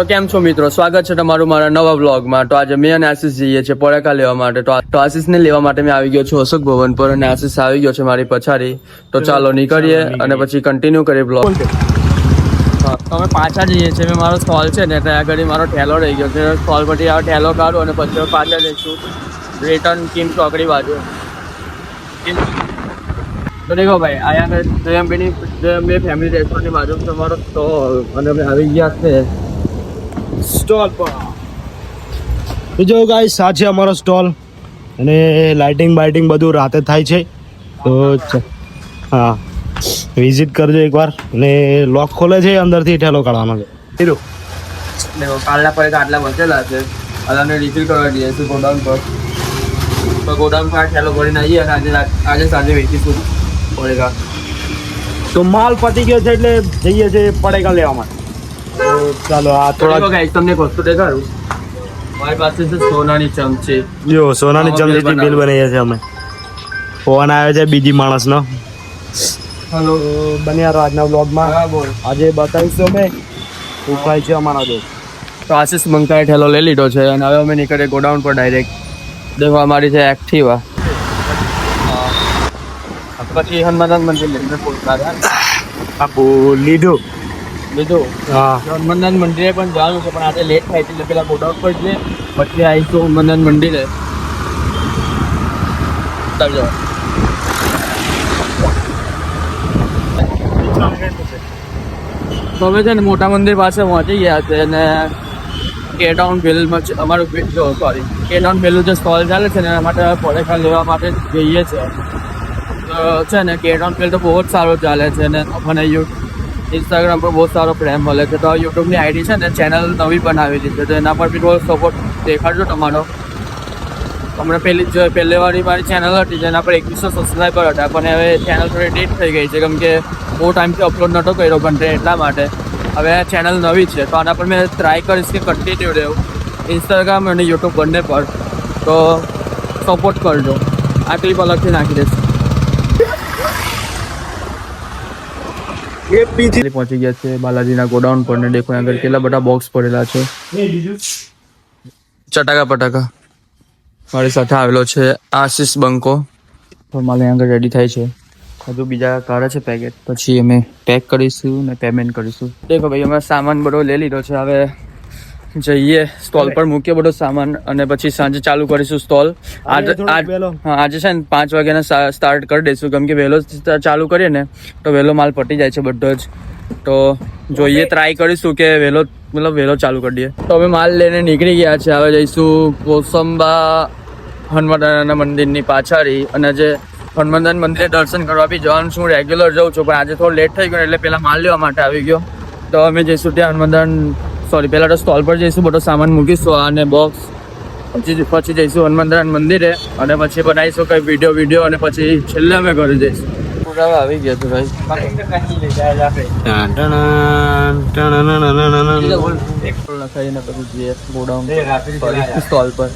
તો કેમ છો મિત્રો, સ્વાગત છે તમારું મારા નવા વ્લોગમાં। તો આજે મેં અને આશીષ જઈએ છીએ પડેકા લેવા માટે। તો આશીષને લેવા માટે મેં આવી ગયો છું અશોક ભવન પર અને આશીષ આવી ગયો છે મારી પછાડી। તો ચાલો નીકળીએ અને પછી કન્ટિન્યુ કરીએ બ્લોગ। હા, તો અમે પાછા જઈએ છીએ। મારો સ્ટોલ છે ને ત્યાં આગળ મારો ઠેલો રહી ગયો છે। સ્ટોલ પરથી આ ઠેલો કાઢું અને પછી પાછા જઈશું રિટર્ન કિમ ચોકડી બાજુ। તો દેખો ભાઈ, અહીંયા બે ફેમિલી રેસ્ટોરન્ટની બાજુ તમારો સ્ટોલ અને અમે આવી ગયા છે સ્ટોલ પર। જો ગાઈસ આ છે અમારો સ્ટોલ અને લાઇટિંગ બાઇટિંગ બધું રાતે થાય છે। તો હા, વિઝિટ કરજો એકવાર। અને લોક ખોલે છે, અંદરથી ઠેલો કાઢવાનો છે। દેખો કાલના પર આટલા બચેલા છે, અને રિફિલ કરવા જઈએ છીએ ગોડાઉન પર। તો ગોડાઉન પર ઠેલો ભરીને આવીએ અને આજે સાંજે વેચીશું પડેગા। તો માલ પતી ગયો છે એટલે જઈએ છે પડેકા લેવા માટે। તો ચાલો આ થોડા ગાઈસ તમને એક વસ્તુ દેખાડું। મારી પાસે છે સોનાની ચમચી। જો સોનાની ચમચીથી બિલ બનાવીએ છીએ અમે। ફોન આવ્યો છે બીજી માણસનો। હેલો, બન્યા રહો આજના વ્લોગમાં। હા બોલ। આજે બતાવીશું અમે શું થાય છે અમારા દોસ્ત। તો આશીષ મંકાએ ઠેલો લઈ લીધો છે અને હવે અમે નીકળીએ ગોડાઉન પર ડાયરેક્ટ। દેખો અમારી છે એક્ટિવા। પછી હનુમાન મંદિર લઈને લીધું હા હનુમાન મંદિરે પણ જવાનું છે, પણ આજે લેટ થાય છે એટલે પેલા ગોડાઉન પર જઈએ પછી આવીશું હનુમાન મંદિરે। ચાલજો। તો અમે છે ને મોટા મંદિર પાસે પહોંચી ગયા છે અને કે ટાઉન ભેલમાં અમારું કે ટાઉન ભેલું જે સ્ટોલ ચાલે છે ને એના માટે પડેકા લેવા માટે જઈએ છીએ। તો છે ને કે ટાઉન ભેલ તો બહુ જ સારો ચાલે છે અને મને ઇન્સ્ટાગ્રામ પર બહુ સારો પ્રેમ મળે છે। તો યુટ્યુબની આઈડી છે ને ચેનલ નવી બનાવેલી છે, તો એના પર બી થોડો સપોર્ટ દેખાડજો તમારો। હમણાં પહેલી વાળી મારી ચેનલ હતી જેના પર 2100 સબસ્ક્રાઈબર હતા, પણ હવે ચેનલ થોડી ડીટ થઈ ગઈ છે કેમ કે બહુ ટાઈમથી અપલોડ નહોતો કર્યો કન્ટેન્ટ, એટલા માટે હવે આ ચેનલ નવી છે। તો આના પર મેં ટ્રાય કરીશ કે કન્ટિન્યુ રહેવું ઇન્સ્ટાગ્રામ અને યુટ્યુબ બંને પર। તો સપોર્ટ કરજો। આ ક્લિપ અલગથી નાખી દઈશ। પહોંચી ગયા છે બાલાજીના ગોડાઉન પર ને દેખો આગળ કેટલા બધા બોક્સ પડેલા છે ચટાકા પટાકા। મારી સાથે આવેલો છે આશીષ બંકો। તો મારે આગળ રેડી થાય છે, હજુ બીજા કાઢે છે પેકેટ, પછી અમે પેક કરીશું ને પેમેન્ટ કરીશું। દેખો ભાઈ, અમે સામાન બધો લઈ લીધો છે, હવે જઈએ સ્ટોલ પર મૂકીએ બધો સામાન અને પછી સાંજે ચાલુ કરીશું સ્ટોલ। આજે છે ને 5 વાગ્યાના સ્ટાર્ટ કરી દઈશું કેમ કે વહેલો ચાલુ કરીએ ને તો વહેલો માલ પટી જાય છે બધો જ। તો જોઈએ, ટ્રાય કરીશું કે વહેલો ચાલુ કરી દઈએ। તો અમે માલ લઈને નીકળી ગયા છે, હવે જઈશું કોસંબા હનુમાન મંદિરની પાછાડી। અને જે હનુમાન મંદિરે દર્શન કરવા બી જવાનું છું, રેગ્યુલર જાઉં છું, પણ આજે થોડો લેટ થઈ ગયો એટલે પહેલાં માલ લેવા માટે આવી ગયો। તો અમે જઈશું ત્યાં પહેલાં તો સ્ટોલ પર જઈશું, બધો સામાન મૂકીશું અને બોક્સ, પછી જઈશું હનુમાન મંદિરે અને પછી બનાવીશું કંઈ વિડીયો અને પછી છેલ્લે અમે ઘરે જઈશું। પૂરા આવી ગયા છે ભાઈ। લખાઈને પછી જઈએ ગોડાઉન સ્ટોલ પર।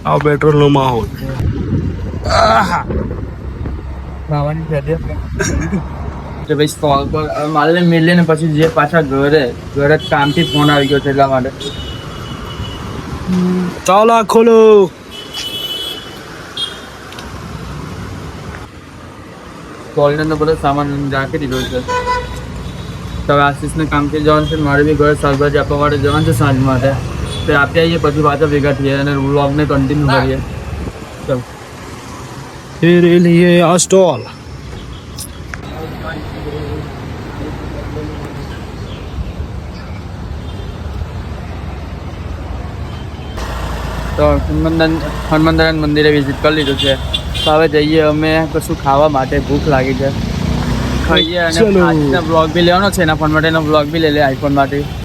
આ પેટ્રોલનો માહોલ ખાવાની ભાઈ સ્ટોલ પર માલને મેળવીએ ને પછી જે પાછા ઘરે કામથી ફોન આવી ગયો છે એટલા માટે। ચાલો ખોલો। સ્ટોલની અંદર બધો સામાન રાખી દીધો છે। તો હવે આશીષને કામથી જવાનું છે, મારે બી ઘરે શાકભાજી આપવા માટે જવાનું છે સાંજ માટે। તો આપી આવીએ પછી પાછા ભેગા થઈએ અને વ્લોગને કન્ટિન્યુ કરીએ। ચાલો તેરે લીએ આ સ્ટોલ। તો હનુમાન મંદિરે વિઝિટ કરી લીધું છે, તો હવે જઈએ અમે કશું ખાવા માટે, ભૂખ લાગી છે, ખાઈએ અને બ્લોગ બી લેવાનો છે એના ફોન માટે, એનો બ્લોગ બી લઈ લે આઈફોન માટે।